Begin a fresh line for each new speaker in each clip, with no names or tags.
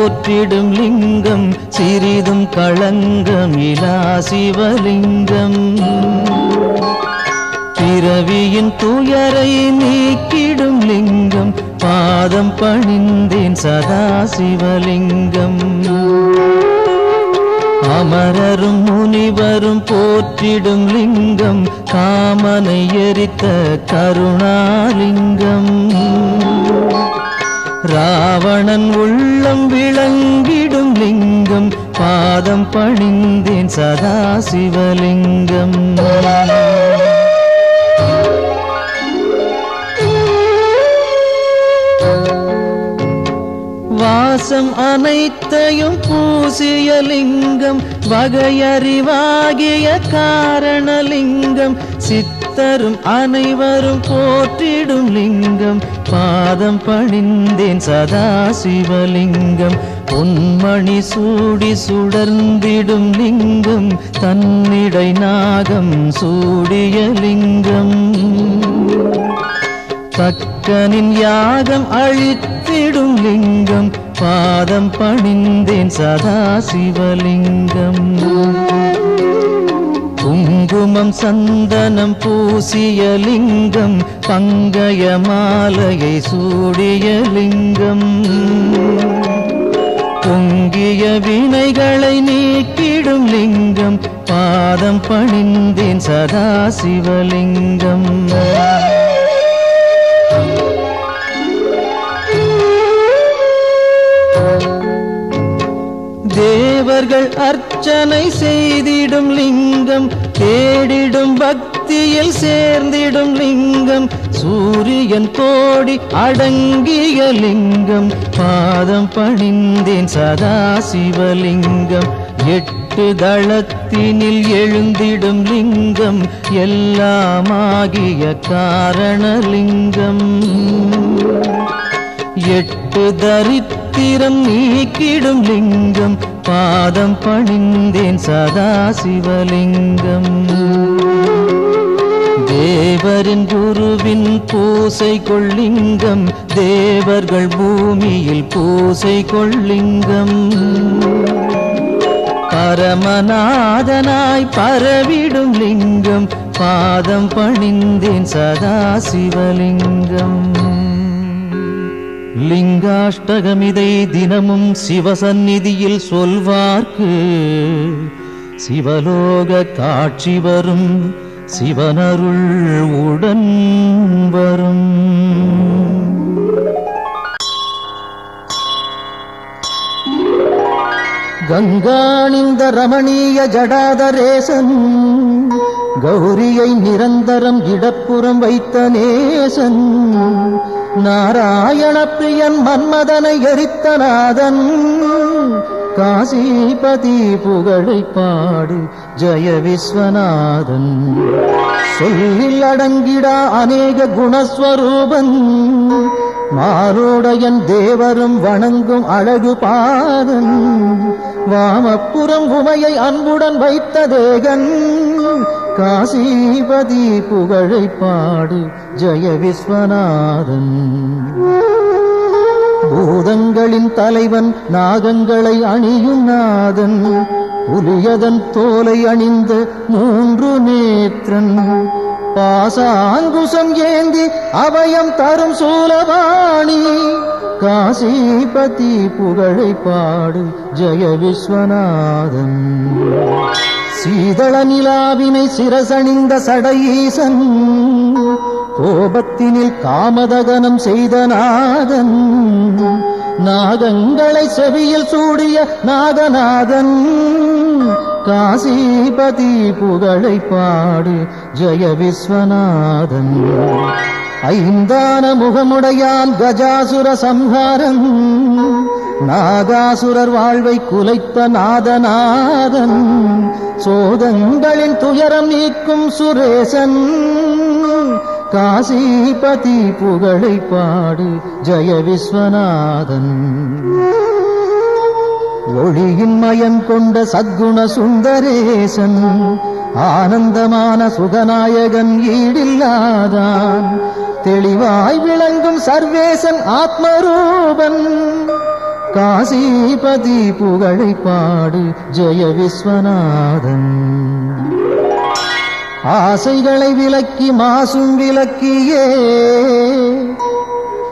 போற்றிடும் லிங்கம் சிறிதும் களங்கம் இலா சிவலிங்கம். பிறவியின் துயரை நீக்கிடும் லிங்கம் பாதம் பணிந்தேன் சதா சிவலிங்கம். அமரரும் முனிவரும் போற்றிடும் லிங்கம் காமனை எரித்த கருணாலிங்கம். ராவணன் உள்ளம் விளங்கிடும் லிங்கம் பாதம் பணிந்தேன் சதா சிவலிங்கம். வாசம் அனைத்தையும் பூசிய லிங்கம் வகையறிவாகிய காரணலிங்கம். சித்தரும் அனைவரும் போற்றிடும் லிங்கம் பாதம் பணிந்தேன் சதா சிவலிங்கம். பொன்மணி சூடி சுடர்ந்திடும் லிங்கம் தன்னிடை நாகம் சூடிய லிங்கம். தக்கனின் யாகம் அழித்திடும் லிங்கம் பாதம் பணிந்தேன் சதா சிவலிங்கம். குங்குமம் சந்தனம் பூசிய லிங்கம் பங்கய மாலையை சூடிய லிங்கம். பொங்கிய வினைகளை நீக்கிடும் லிங்கம் பாதம் பணிந்தேன் சதா சிவலிங்கம். தேவர்கள் அர்ச்சனை செய்திடும் லிங்கம் தேடிடும் பக்தியில் சேர்ந்திடும் லிங்கம். சூரியன் கோடி அடங்கிய லிங்கம் பாதம் பணிந்தேன் சதா சிவலிங்கம். 8 தளத்தினில் எழுந்திடும் லிங்கம் எல்லாமாகிய காரணலிங்கம். 8 தரித்திரம் நீக்கிடும் லிங்கம் பாதம் பணிந்தேன் சதா சிவலிங்கம். தேவரின் குருவின் பூசை கொள்ளிங்கம் தேவர்கள் பூமியில் பூசை கொள்ளிங்கம். பரமநாதனாய் பரவிடும் லிங்கம் பாதம் பணிந்தேன் சதா சிவலிங்கம். லிங்காஷ்டகமிதை தினமும் சிவசந்நிதியில் சொல்வார்க்கு சிவலோக காட்சி வரும் சிவனருள் உடன் வரும். கங்காணிந்த ரமணீய ஜடாதரேசன் கௌரியை நிரந்தரம் இடப்புறம் வைத்த நேசன். நாராயண பிரியன் மன்மதனை எரித்த நாதன் காசிபதி புகழை பாடு ஜெய விஸ்வநாதன். சொல்லில் அடங்கிடா அநேக குணஸ்வரூபன் மாரோடையன் தேவரும் வணங்கும் அழகு பாதன். வாமப்புறம் உமையை அன்புடன் வைத்த தேகன் காசிபதி புகழை பாடு ஜெய விஸ்வநாதன். பூதங்களின் தலைவன் நாகங்களை அணியும் நாதன் புலியதன் தோலை அணிந்த 3 நேத்திரன். பாசாங்குசம் ஏந்தி அபயம் தரும் சூலபாணி காசிபதி புகழை பாடு ஜெய விஸ்வநாதன். சீதள நிலாவினை சிரசணிந்த சடையீசன் கோபத்தினில் காமதகனம் செய்த நாதன். நாகங்களை செவியில் சூடிய நாகநாதன் காசிபதி புகழை பாடு ஜெய விஸ்வநாதன். ஐந்தான முகமுடையான் கஜாசுர சம்ஹாரன் நாகாசுரர் வாழ்வை குலைத்த நாதநாதன். சோதங்களின் துயரம் நீக்கும் சுரேசன் காசிபதி புகழை பாடு ஜெய விஸ்வநாதன். ஒளியின் மயம் கொண்ட சத்குண சுந்தரேசன் ஆனந்தமான சுகநாயகன் ஈடில்லாதான். தெளிவாய் விளங்கும் சர்வேசன் ஆத்மரூபன் காசிபதி புகழை பாடு ஜெய விஸ்வநாதன். ஆசைகளை விலக்கி மாசும் விலக்கியே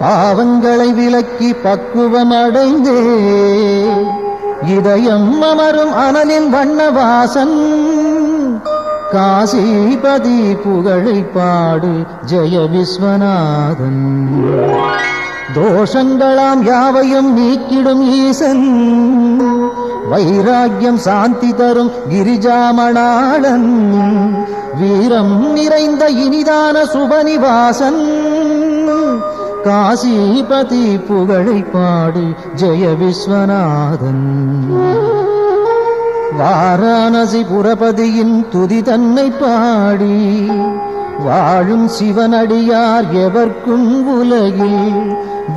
பாவங்களை விலக்கி பக்குவம் அடைந்தே இதயம் அமரும் அனலின் வண்ணவாசன். காசிபதி புகழை பாடு ஜெய விஸ்வநாதன். தோஷங்களாம் யாவையும் நீக்கிடும் ஈசன், வைராக்கியம் சாந்தி தரும் கிரிஜாமணாளன், வீரம் நிறைந்த இனிதான சுபநிவாசன். காசிபதி புகழை பாடு ஜெய விஸ்வநாதன். வாரணாசி புரபதியின் துதி தன்னை பாடி வாழும் சிவனடியார் எவர்க்கும் உலகில்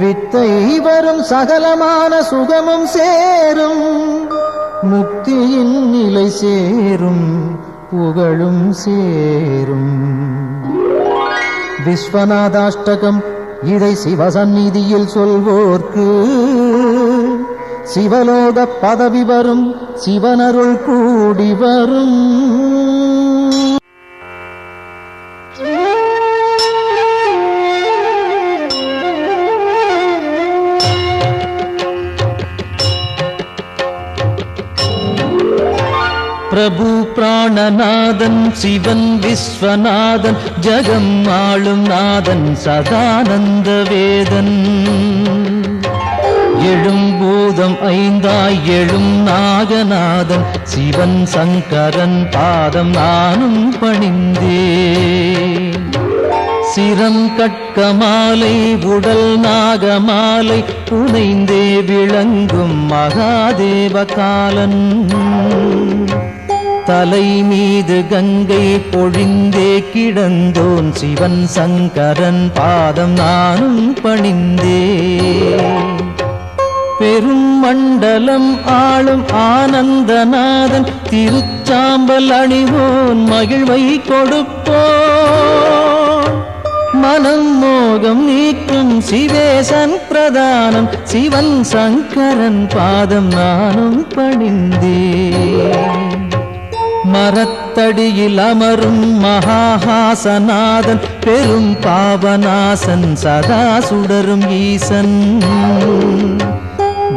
வித்தை வரும் சகலமான சுகமும் சேரும், முக்தியின் நிலை சேரும், புகழும் சேரும். விஸ்வநாதாஷ்டகம் இதை சிவசந்நிதியில் சொல்வோர்க்கு சிவலோக பதவி வரும், சிவனருள் கூடி வரும். பிரபு பிராணநாதன் சிவன் விஸ்வநாதன், ஜகம் ஆளும் நாதன் சதானந்த வேதன். எழும் பூதம் ஐந்தாய் எழும் நாகநாதன், சிவன் சங்கரன் பாதம் நானும் பணிந்தே. சிரம் கட்கமாலை உடல் நாகமாலை புனைந்தே விளங்கும் மகாதேவ காலன். தலை மீது கங்கை பொழிந்தே கிடந்தோன் சிவன் சங்கரன் பாதம் நானும் பணிந்தே. பெரும் மண்டலம் ஆளும் ஆனந்தநாதன், திருச்சாம்பல் அணிவோன் மகிழ்வை கொடுப்போன். மனம் மோகம் நீக்கும் சிவேசன் பிரதானம், சிவன் சங்கரன் பாதம் நானும் பணிந்தே. மரத்தடியில் அமரும் மகாஹாசநாதன், பெரும் பாவநாசன் சதா சுடரும் ஈசன்.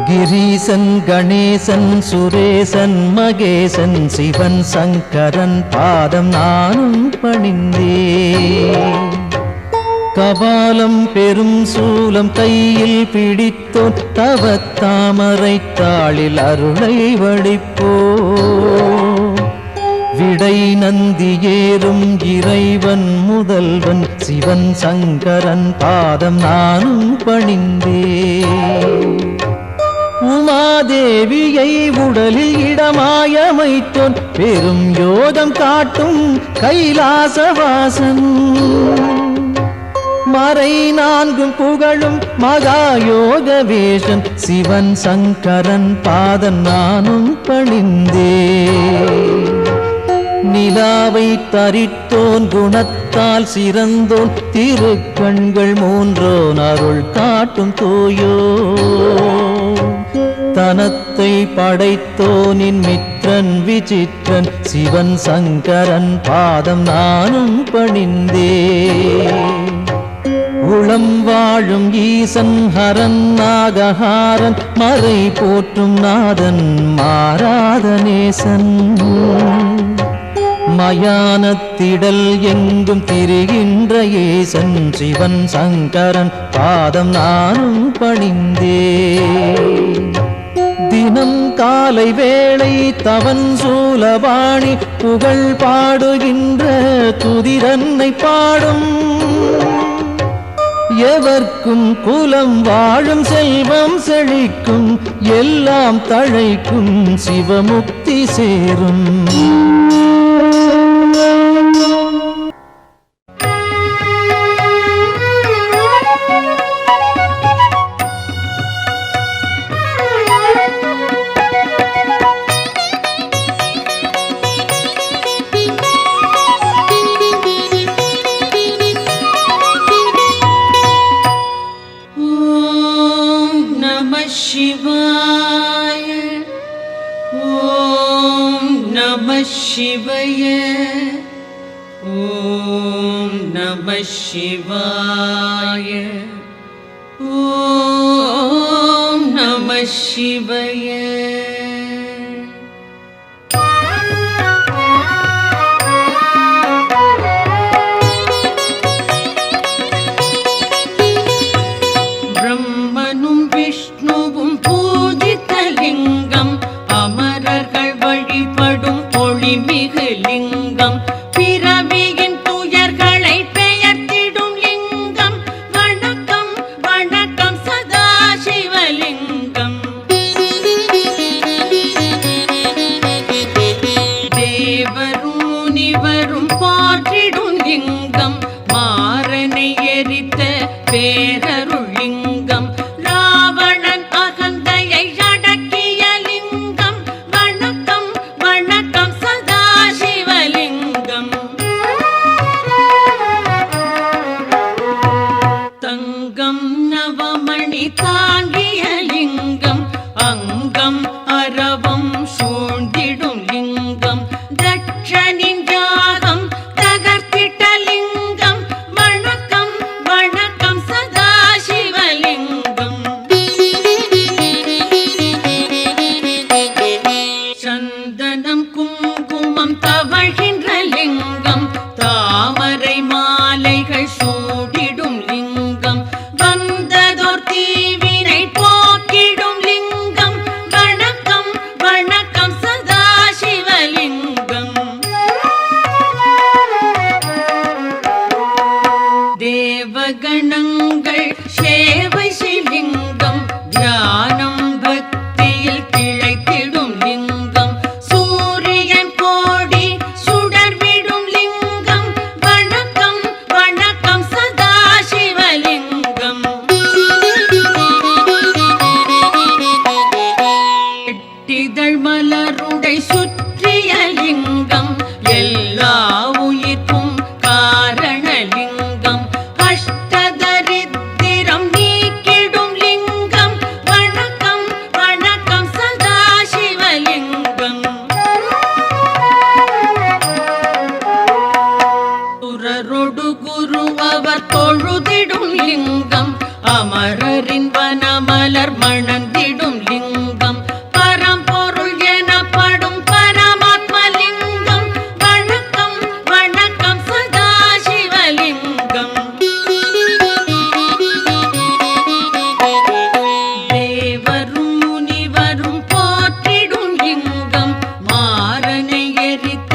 கிரீசன் கணேசன் சுரேசன் மகேசன், சிவன் சங்கரன் பாதம் நானும் பணிந்தே. கபாலம் பெரும் சூலம் கையில் பிடித்தோன், தவத்தாமரை தாளில் அருளை வடிப்போ. விடை நந்தி ஏறும் இறைவன் முதல்வன், சிவன் சங்கரன் பாதம் நானும் பணிந்தே. உமாதேவியை உடலில் இடமாயமைத்தோன், பெரும் யோகம் காட்டும் கைலாசவாசன். மறை நான்கும் புகழும் மகாயோக வேஷன், சிவன் சங்கரன் பாதம் நானும் பணிந்தே. நிலாவை தரித்தோன் குணத்தால் சிறந்தோன், திருக்கண்கள் மூன்றோன் அருள் காட்டும் தூயோ. தனத்தை படைத்தோனின் மித்ரன் விசித்திரன், சிவன் சங்கரன் பாதம் நானும் பணிந்தே. உளம் வாழும் ஈசன் ஹரன் நாகஹாரன், மறை போற்றும் நாதன் மாறாத நேசன். மயானத்திடல் எங்கும் திரிகின்ற ஈசன், சிவன் சங்கரன் பாதம் நானும் பணிந்தே. தினம் காலை வேளை தவன் சூலபாணி, புகழ் பாடுகின்ற துதிரன்னை பாடும். எவர்க்கும் குலம் வாழும் செல்வம் செழிக்கும், எல்லாம் தழைக்கும் சிவமுக்தி சேரும்.
शिवाय சிவய ஓம் நம சிவாய ஓம் நம சிவய. பிரம்மனும் விஷ்ணுவும் பூஜித்த லிங்கம், அமரர்கள் வழிபடும் ஒளிமிகு லிங்கம், பிறவியின் துயர்களை பெயர்த்திடும் லிங்கம். வணக்கம் வணக்கம் சதாசிவலிங்கம். தேவரும் முனிவரும் போற்றிடும் லிங்கம், மாறனை எரித்த பேரருள் லிங்கம், ராவணன் அகந்தையை அடக்கிய லிங்கம். வணக்கம் வணக்கம் சதாசிவலிங்கம். தங்கம் நவமணி தாங்கிய லிங்கம், அங்கம் அரவம் சூழ்ந்திடும் லிங்கம், தட்சனின் யாகம் தகர்த்திட்ட லிங்கம். வணக்கம் வணக்கம் சதாசிவலிங்கம். சந்தனம் குங்குமம் தவழ்கின்ற லிங்கம், தாமரை மாலைகள் சூடிடும் லிங்கம், வந்ததோர் தீவினை போக்கிடும் லிங்கம். வணக்கம் வணக்கம் சதாசிவலிங்கம். தேவகணங்கள் சேவை செய்லிங்கம், தியானம் பக்தியில் கிளைத்திடும் லிங்கம், சூரியன் கோடி சுடர்விடும் லிங்கம். வணக்கம் வணக்கம் சதாசிவலிங்கம். எட்டிதழ் மலருடை சுற்றிய லிங்கம், எல்லா உயிர்க்கும் காரணலிங்கம், அஷ்டதரித்திரம் நீக்கிடும் லிங்கம். வணக்கம் வணக்கம் சதாசிவலிங்கம். சுரரொடு குரு அவர் தொழுதிடும் லிங்கம், அமரரின் வனமலர் மணந்திடும் லிங்கம், பரம்பொருள் எனப்படும் பரமாத்மலிங்கம். வணக்கம் வணக்கம் சதாசிவலிங்கம். தேவரும் முனிவரும் போற்றிடும் லிங்கம், மாறனை எரித்த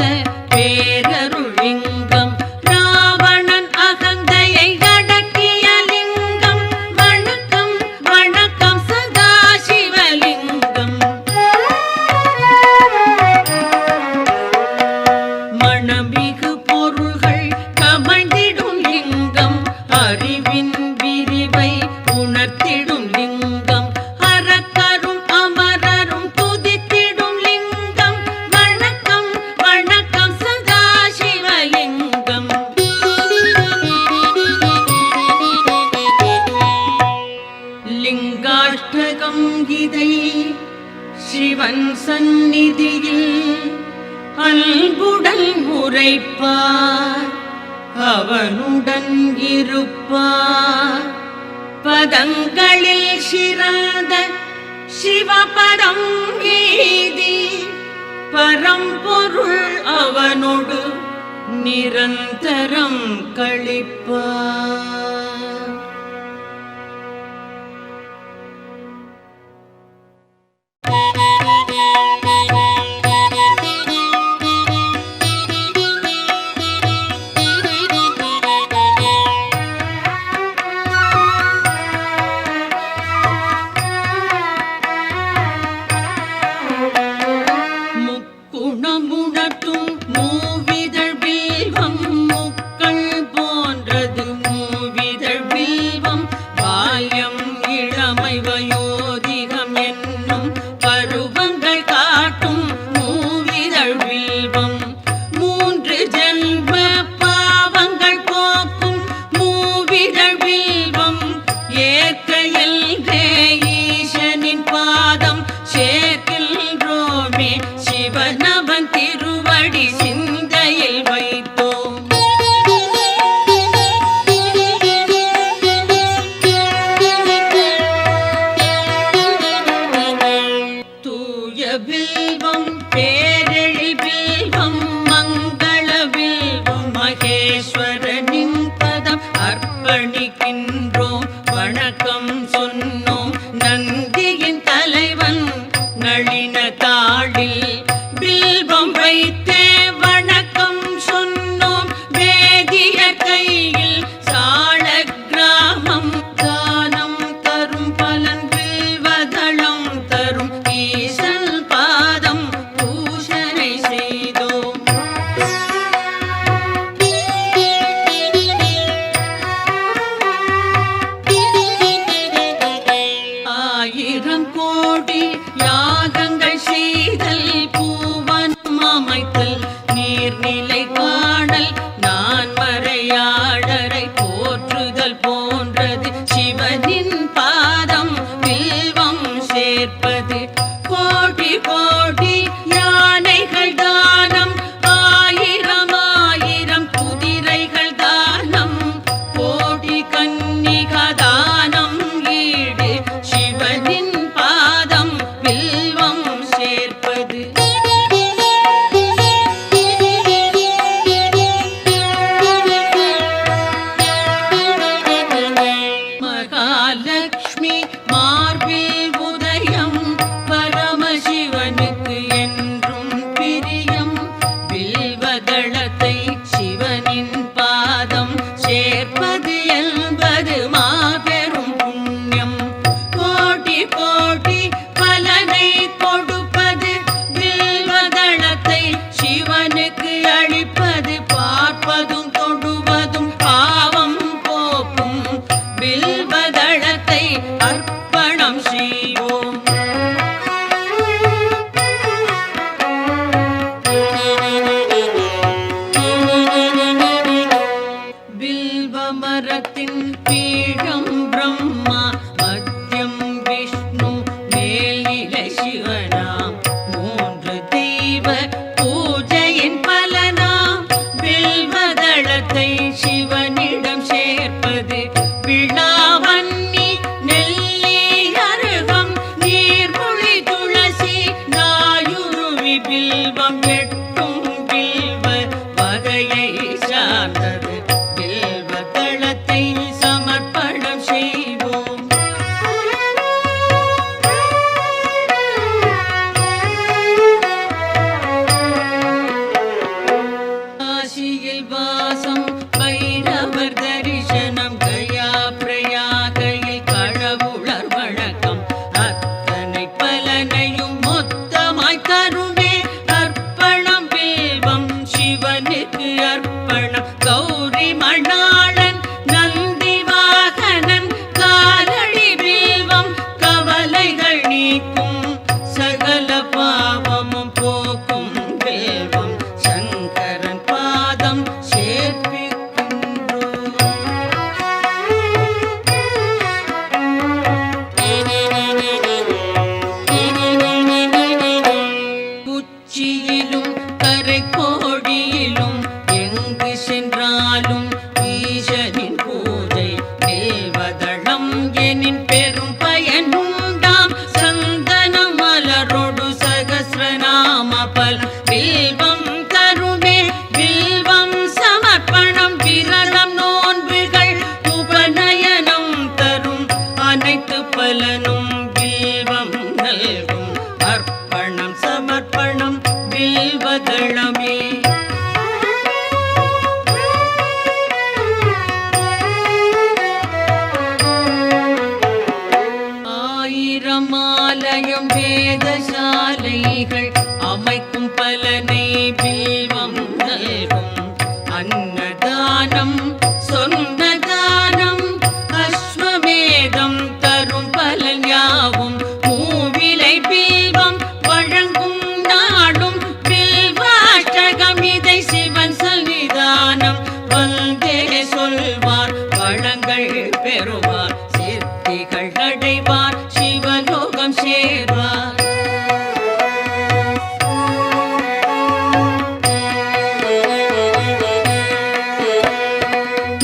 பேரருள் லிங்கம், ராவணன் அகந்தையை அடக்கிய லிங்கம். வணக்கம் வணக்கம் சதாசிவலிங்கம். மணமிகு பொருள்கள் கமழ்ந்திடும் லிங்கம், அறிவின் விரிவை உணர்த்திடும் லிங்கம், அரக்கரும் அமரரும் துதித்திடும் லிங்கம். வணக்கம் வணக்கம் சதாசிவலிங்கம். லிங்காஷ்டகம் இதை சிவன் சந்நிதியில் அன்புடன் உரைப்பார், அவனுடன் இருப்பார். பதங்களில் சிறந்த சிவபதம் ஏதி, பரம்பொருள் அவனோடு நிரந்தரம் களிப்பார். முக்குணமுணர்த்தும் மூவிதழ் பில்வம், முக்கள் போன்றது மூவி வாசம் பைரவர் தரிசனம் கயா பிரயாகையில் கடவுளர் வணக்கம் அத்தனை பலனையும் மொத்தமாய் தருமே அர்ப்பணம் வில்வம் சிவனுக்கு அர்ப்பணம் கௌரி மணாளன் நந்தி வாகனன் காலடி வில்வம் கவலைகள் நீக்கும் சகல பாவமும் போக்கும் வில்வம் சங்கரன் பாதம் உச்சியிலும் கரை கோடியிலும் எங்கு சென்றாலும் ஈசனின் பூஜை தேவதளம் எனின் பெரும் பயனுண்டாம் சந்தனம் மலரோடு சகஸ்ரநாம பல வில்வம் தருமே வில்வம் சமர்ப்பணம் விரதம் நோன்புகள் உபநயனம் தரும் அனைத்து பலனும் வில்வம் நல்கும் அர்ப்பணம் சமர்ப்பணம் வில்வதளமே ஆயிரம் ஆலயம் வேதசாலைகள் அமைக்கும் பலனை வில்வம் நல்கும் அன்னதானம் சொன்னதானம் அஸ்வமேதம் தரும் பலன் யாவும் மூவிலை வில்வம் வழங்கும் நாடும் வில்வாஷ்டகம் இதை சிவன் சன்னிதானம் வந்தே சொல்வார் வளங்கள் பெறுவார் சித்திகள் அடைவார் சிவலோகம் சேர்வார்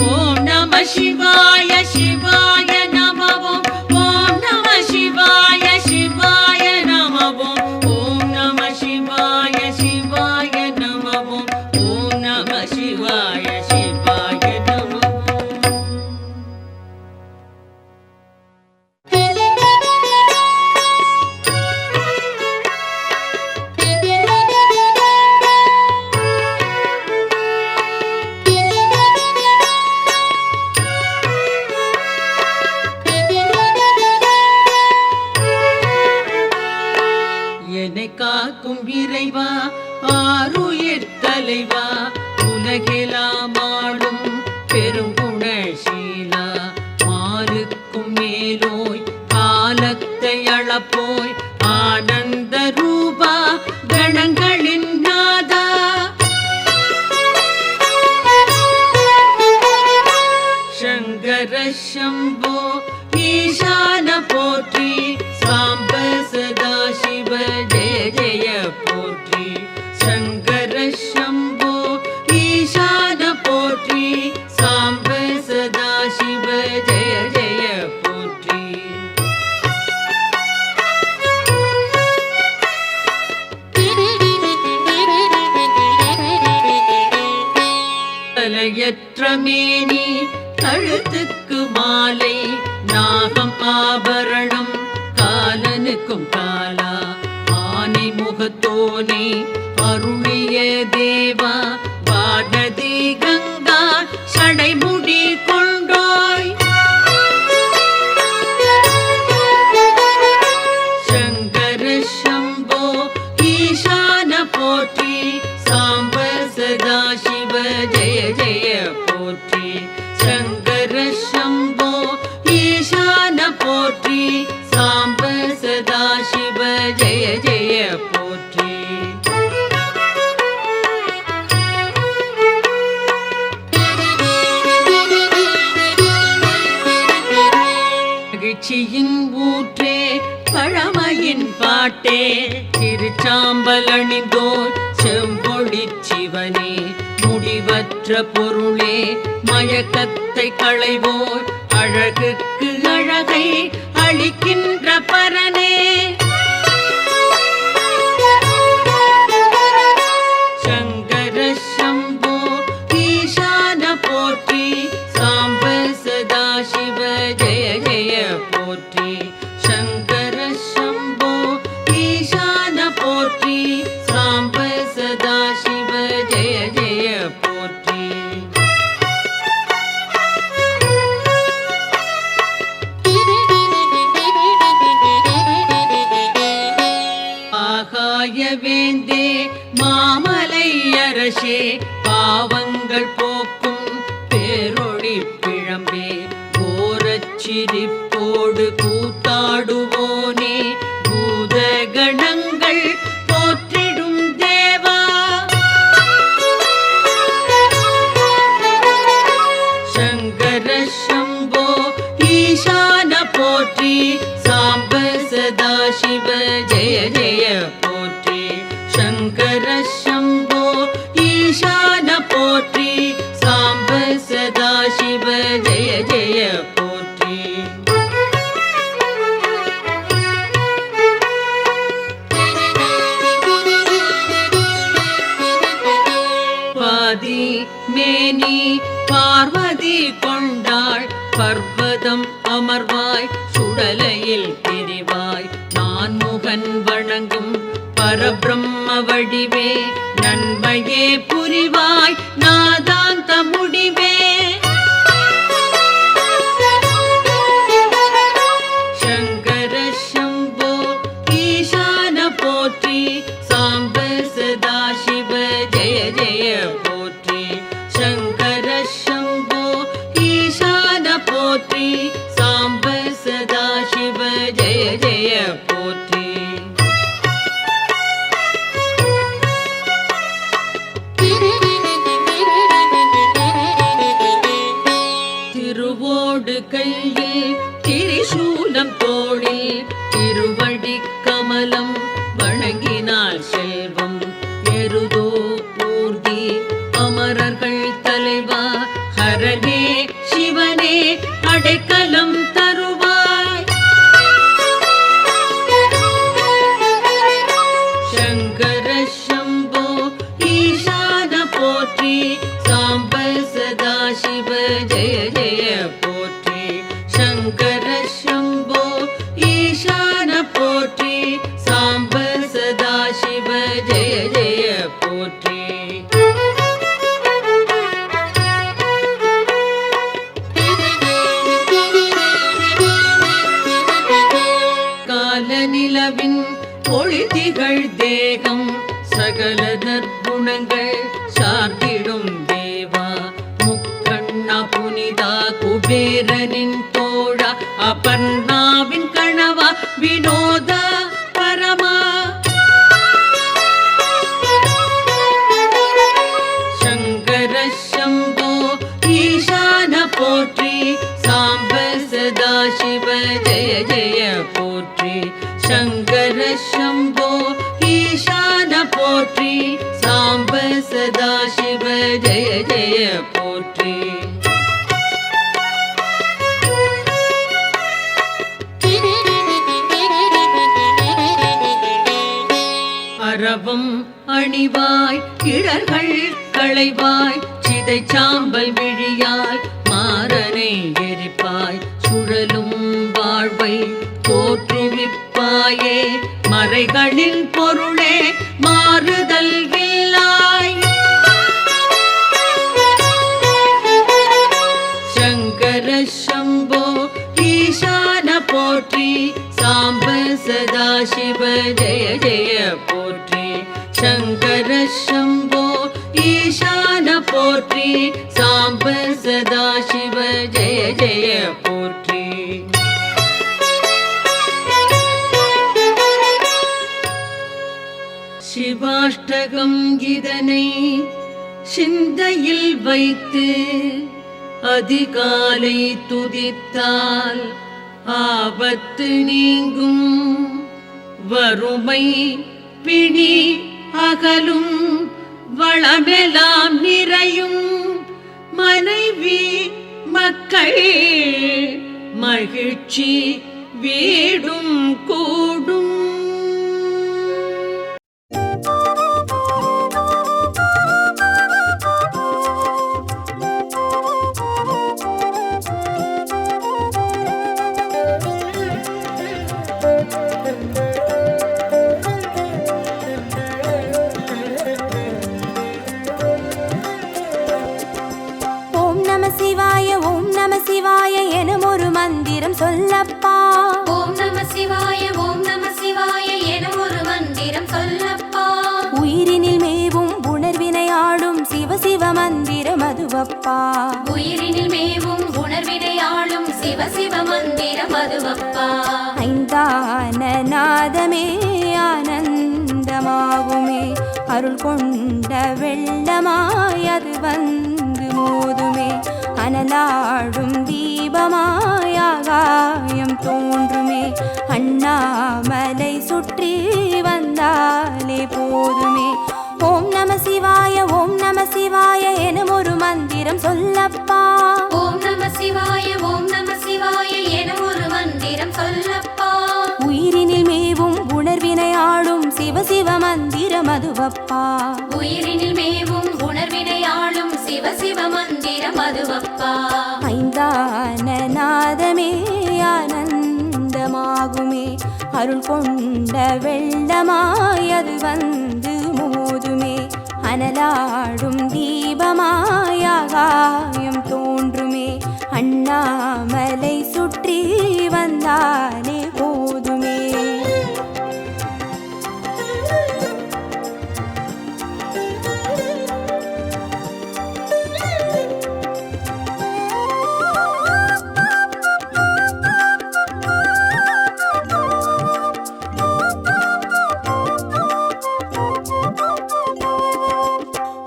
ஓம் நம சிவாய சிவாய நமவோம் ஓம் நம சிவாய சிவாய நமவோம் ஓம் நம சிவாய சிவாய நமவோம் ஓம் நம சிவாய சிவாய நமவோம் என்னை காக்கும் இறைவா ஆருயிர் தலைவா உலகெல்லாம் ஆளும் பெருங்குணசீலா மாலுக்கும் மேலோய் காலத்தை அளப்போய் ஆனந்த ரூபா கணங்களின் நாதா சங்கர சம்போ ஈசான போற்றி சாம்ப சதா சிவ ஜெய ஜெய போற்றி சங்கர சம்போ ஈசான போற்றி சாம்ப சதா சிவ ஜெய ஜெய போற்றி தலையற்ற மேனி கழுத்துக்கு மாலை நாகம் ஆபரணம் காலனுக்கும் காலா ஆனை முகத்தோனே அருளிய தேவா வானதி கங்கா சடைமுடி கொண்டோய் சங்கர சம்போ ஈசான போற்றி சாம்ப சதா சிவ ஜெய ஜெய போற்றி சங்கர சம்போ ஈசான போற்றி சாம்ப சதா சிவ ஜெய ஜெய போற்றி மகிழ்ச்சியின் ஊற்றே பழமையின் பாட்டே திருச்சாம்பல் அணிந்தோர் செம்பொழி சிவனே முடிவற்ற பொருளே மயக்கத்தை களைவோர் அழகுக்கு அழகை அளிக்கின்ற பரனே சங்கர சம்போ ஈசான போற்றி சாம்ப சதா சிவ ஜெய ஜெய போற்றி சங்கர சம்போ ஈசான போற்றி சாம்ப சதா சிவ ஜெய ஜெய போற்றி பாவங்கள் போக்கும் பேரொளி பிழம்பே கோரச்சிரிப்போடு கூத்தாடுவோனே பூதகணங்கள் போற்றிடும் தேவா சங்கர சம்போ ஈசான போற்றி சாம்ப சதா சிவ ஜெய ஜெய போற்றி சங்கர சம்போ ஈசான போற்றி சாம்ப சதா சிவ ஜெய ஜெய போற்றி பாதி மேனி பார்வதி கொண்டாள் பர்வதம் அமர்வாய் சுடலையில் பிரிவாய் நான் முகன் வணங்கும் பரபிரம்ம வடிவே நன்மையே புரிவாய் நாதாந்த முடிவே சங்கர சம்போ ஈசான போற்றி சாம்ப சதா சிவ ஜெய ஜெய போற்றி சங்கர சம்போ ஈசான போற்றி சாம்ப சதா சிவ ஜெய ஜெய போற்றி திருவோடு கையில் திரிசூலம் தோளில் திருவடி கமலம் வணங்கினால் செல்வம் எருதோ ஊர்தி அமரர்கள் தலைவா ஹரனே சிவனே அடைக்கலம் தருவாய் சங்கர சம்போ ஈசான போற்றி சாம்ப சதா சிவ ஜெய ஜெய போற்றி சங்கர சம்போ ஈசான போற்றி சாம்ப சதா சிவ ஜெய ஜெய போற்றி காலநிலவின் பொழிதிகள் தேகம் சகல நற்குணங்கள் சார்ந்திடும் தேவா முக்கண்ணா புனிதா குபேரனின் தோழா அபர்ணாவின் கணவா வினோதா பரமா சங்கர சம்போ ஈசான போற்றி சாம்ப சதா சிவ ஜெய ஜெய போற்றி சங்கர சம்போ ஈசான போற்றி சாம்ப சதா சிவ ஜெய ஜெய போற்றி அரவம் அணிவாய் கிழர்கள் களைவாய் சிதை சாம்பல் விழியாய் மாறனை எரிப்பாய் சுழலும் வாழ்வை தோற்றுவிப்பாயே மறைகளின் பொருளே மாறுதல் இல்லாய் சங்கர சம்போ ஈசான போற்றி சாம்ப சதா சிவ ஜெய ஜெய போற்றி சங்கர சம்போ ஈசான போற்றி சாம்ப சதா சிவ ஜெய ஜெய போற்றி சிவாஷ்டகம் இதனை சிந்தையில் வைத்து அதிகாலை துதித்தால் ஆபத்து நீங்கும் வறுமை பிணி அகலும் வளமெல்லாம் நிறையும் மனைவி மக்கள் மகிழ்ச்சி வீடும் கூடும்
சிவாய எனும் ஒரு மந்திரம் சொல்லப்பா.
ஓம் நம சிவாய ஓம் நம சிவாய எனும் ஒரு மந்திரம் சொல்லப்பா.
உயிரினில் மேவும் உணர்வினை ஆடும் சிவ சிவ அதுவப்பா.
உயிரினில் மேவும் உணர்வினை ஆளும் சிவ சிவ மந்திரம் அதுவப்பா.
ஐந்தான நாதமே ஆனந்தமாகுமே, அருள் கொண்ட வெள்ளமாய் அது வந்து மோதுமே, அனலாடும் தீபமாய் ஆகாயம் தோன்றுமே, அண்ணாமலை சுற்றி வந்தாலே போதுமே. ஓம் நம சிவாய ஓம் நம சிவாய எனும் ஒரு மந்திரம் சொல்லப்பா.
ஓம் நம சிவாய ஓம் நம சிவாய எனும் ஒரு மந்திரம் சொல்லப்பா.
உயிரினில் மேவும் உணர்வினை ஆளும் சிவ சிவ மந்திரம் அதுவப்பா.
உயிரினில் மேவும் உணர்வினை ஆளும் சிவ சிவ மந்திரம் அதுவப்பா.
ஐந்தான நாதமே ஆனந்தமாகுமே, அருள் கொண்ட வெள்ளமாய் அது வந்து மோதுமே, அனலாடும் தீபமாய் ஆகாயம் தோன்றுமே, அண்ணாமலை சுற்றி வந்தாலே போதுமே.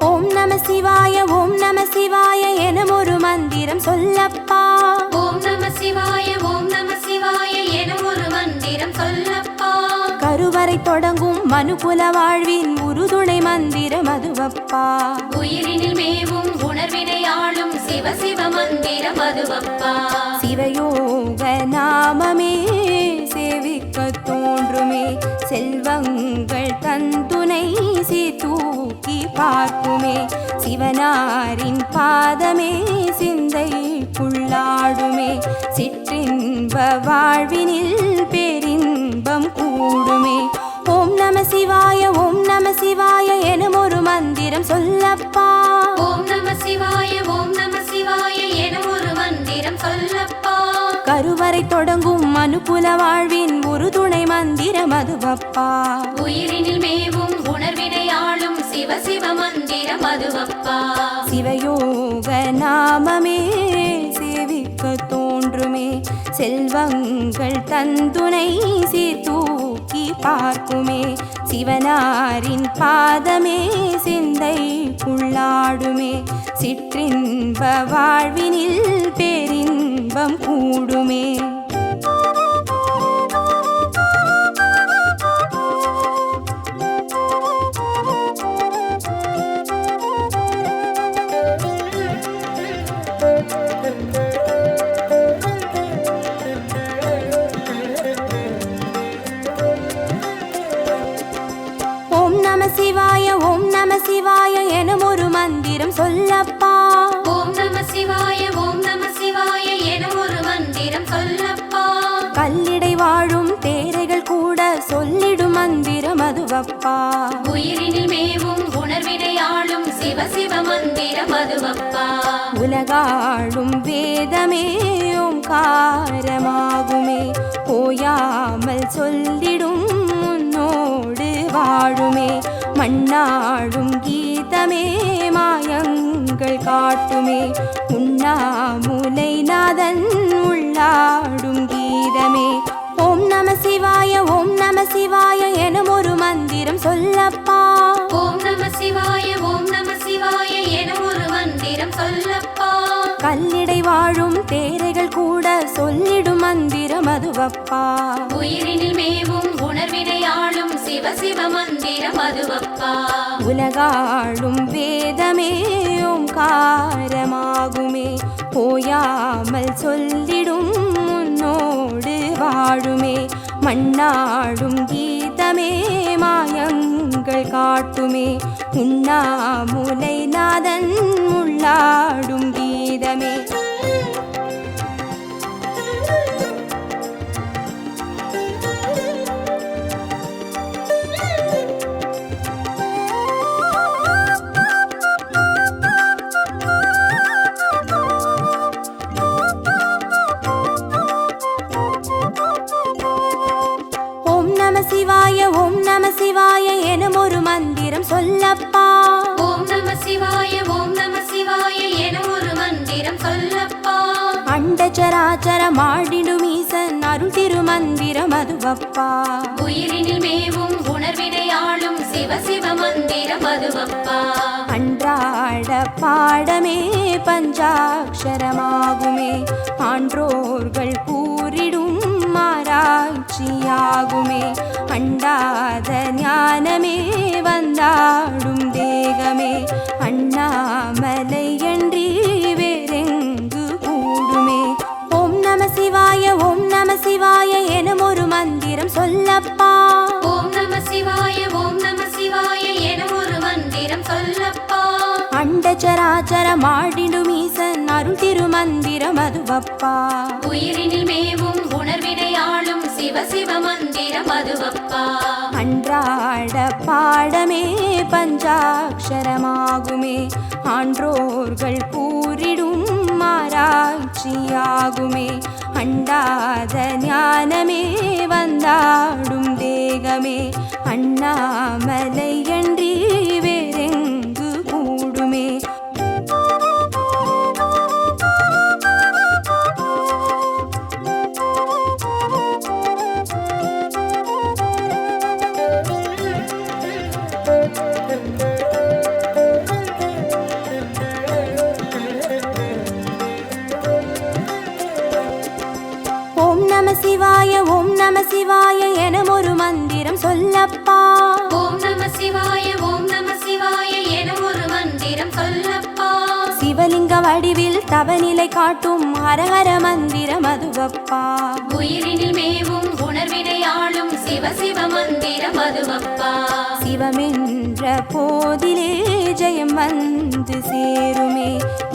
ஓம் நம சிவாய ஓம் நம சிவாய எனும் ஒரு மந்திரம் சொல்லப்பா.
ஓம் நம சிவாய ஓம் நம சிவாய எனும் ஒரு மந்திரம் சொல்லப்பா.
கருவறை தொடங்கும் மனுகுல வாழ்வின் உறுதுணை மந்திரம் அதுவப்பா.
உயிரினில் மேவும் உணர்வினை ஆளும் சிவ சிவ மந்திரம் அதுவப்பா.
சிவயோக நாமமே சேவிக்க தோன்றுமே, செல்வங்கள் தந்துணை தூக்கி பார்க்குமே, சிவனாரின் பாதமே சிந்தைக்குள்ளாடுமே, சிற்றின்ப வாழ்வினில் பேரின்பம் கூடுமே. ஓம் நம சிவாய ஓம் நம சிவாய எனும் ஒரு மந்திரம் சொல்லப்பா.
ஓம் நம சிவாய ஓம் நம சிவாய எனும் ஒரு மந்திரம் சொல்லப்பா.
கருவறை தொடங்கும் மனுகுல வாழ்வின் உறுதுணை மந்திரம் அதுவப்பா.
உயிரினில் மேவும் உணர்வினை ஆளும் சிவ சிவ மந்திரம் அதுவப்பா.
சிவயோக நாமமே சேவிக்க தோன்றுமே, செல்வங்கள் தந்துணை தூக்கி பார்க்குமே, சிவனாரின் பாதமே சிந்தைக்குள்ளாடுமே, சிற்றின்ப வாழ்வினில் பேரின்பம் கூடுமே. ஓம் நம சிவாய ஓம் நம சிவாய எனும் ஒரு மந்திரம் சொல்லப்பா.
ஓம் நம சிவாய ஓம் நம சிவாய எனும் ஒரு மந்திரம் சொல்லப்பா.
கல்லிடை வாழும் தேரைகள் கூட சொல்லிடும் மந்திரம் அதுவப்பா.
உயிரினில் மேவும் உணர்வினை ஆளும் சிவ சிவ மந்திரம் அதுவப்பா.
உலகாளும் வேதமே ஓங்காரமாகுமே, ஓயாமல் சொல்லிடும் உன்னோடு வாழுமே, மண்ணாடும் கீதமே மாயங்கள் காட்டுமே, உண்ணாமுலை நாதன் உள்ளாடும் கீதமே. ஓம் நம சிவாய ஓம் நம சிவாய எனும் ஒரு மந்திரம் சொல்லப்பா.
ஓம் நம சிவாய ஓம் நம சிவாய எனும் ஒரு மந்திரம் சொல்லப்பா.
கல்லிடை வாழும் தேரைகள் கூட சொல்லிடும் மந்திரம் அதுவப்பா.
உயிரினில் மேவும் உணர்வினை ஆளும் சிவ சிவ மந்திரம் அதுவப்பா.
உலகாளும் வேதமே ஓங்காரமாகுமே, ஓயாமல் சொல்லிடும் உன்னோடு வாழுமே, மண்ணாடும் கீதமே மாயங்கள் காட்டுமே, உண்ணாமுலை நாதன் உள்ளாடும் கீதமே. சிவாய ஓம் நம சிவாய எனும் ஒரு மந்திரம் சொல்லப்பா.
ஓம் நம சிவாய ஓம் நம சிவாய
அண்டச்சராச்சரமாடிடும் ஈசன் அருள் திருமந்திரம் அதுவப்பா.
உயிரினில் மேவும் உணர்வினையாளும் சிவ சிவ மந்திரம் அதுவப்பா.
அன்றாட பாடமே பஞ்சாட்சரமாகுமே, ஆன்றோர்கள் கூறிடும் ஆராய்ச்சியாகுமே. அண்டாத ஞானமே வந்தாடும் தேகமே, அண்ணாமலை அன்றி வேறெங்கு கூடுமே. ஓம் நம சிவாய ஓம் நம சிவாய எனும் ஒரு மந்திரம் சொல்லப்பா.
ஓம் நம சிவாய ஓம் நம சிவாய எனும் ஒரு மந்திரம் சொல்லப்பா.
அண்டச்சராச்சரமாடிடும் ஈசன் அருள் திருமந்திரம் அதுவப்பா.
உயிரினில் மேவும் உணர்வினையாளும் சிவ சிவ மந்திரம் அதுவப்பா.
அன்றாட பாடமே பஞ்சாட்சரமாகுமே, ஆன்றோர்கள் கூறிடும் ஆராய்ச்சியாகுமே. அண்டாத ஞானமே வந்தாடும் தேகமே, அண்ணாமலை அன்றி வேறெங்கு கூடுமே. ஓம் நம சிவாய ஓம் நம சிவாய எனும் ஒரு மந்திரம் சொல்லப்பா.
ஓம் நம சிவாய ஓம் நம சிவாய எனும் ஒரு மந்திரம் சொல்லப்பா.
சிவலிங்க வடிவில் தவநிலை காட்டும் ஹரஹர மந்திரம் அதுவப்பா.
உயிரினில் மேவும் உணர்வினையாளும் சிவ சிவ மந்திரம் அதுவப்பா.
சிவமென்ற போதிலே ஜெயம் வந்து சேருமே,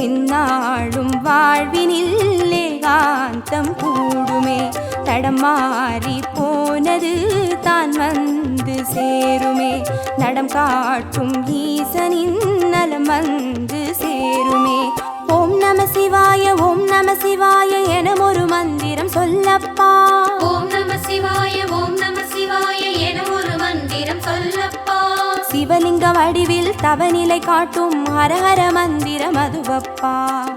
இந்நாளும் வாழ்வினில் ஏகாந்தம் கூடுமே. தடம் மாறி போனது தான் வந்து சேருமே, நடம் காட்டும் ஈசனின் நலம் வந்து சேருமே. ஓம் நம சிவாய ஓம் நம சிவாய எனும் ஒரு மந்திரம் சொல்லப்பா.
ஓம் நம சிவாய ஓம் நம சிவாய எனும் ஒரு மந்திரம் சொல்லப்பா.
சிவலிங்க வடிவில் தவநிலை காட்டும் ஹரஹர மந்திரம் அதுவப்பா.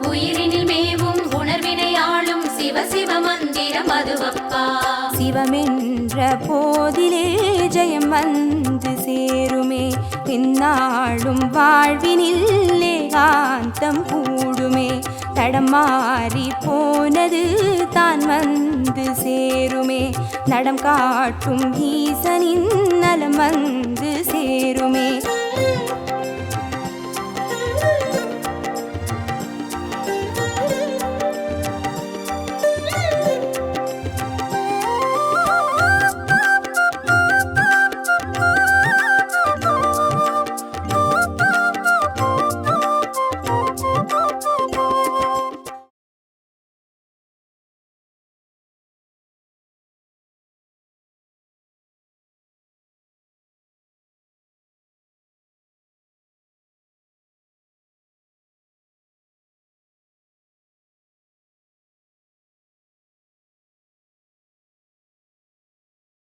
உயிரினில் மேவும் உணர்வினையாளும் சிவ சிவ மந்திரம் அதுவப்பா.
சிவமென்ற போதிலே ஜெயம் வந்து சேருமே, இந்நாளும் வாழ்வினில் ஏகாந்தம் கூடுமே. தடம் மாறி போனது தான் வந்து சேருமே, நடம் காட்டும் ஈசனின் நலம் வந்து சேருமே.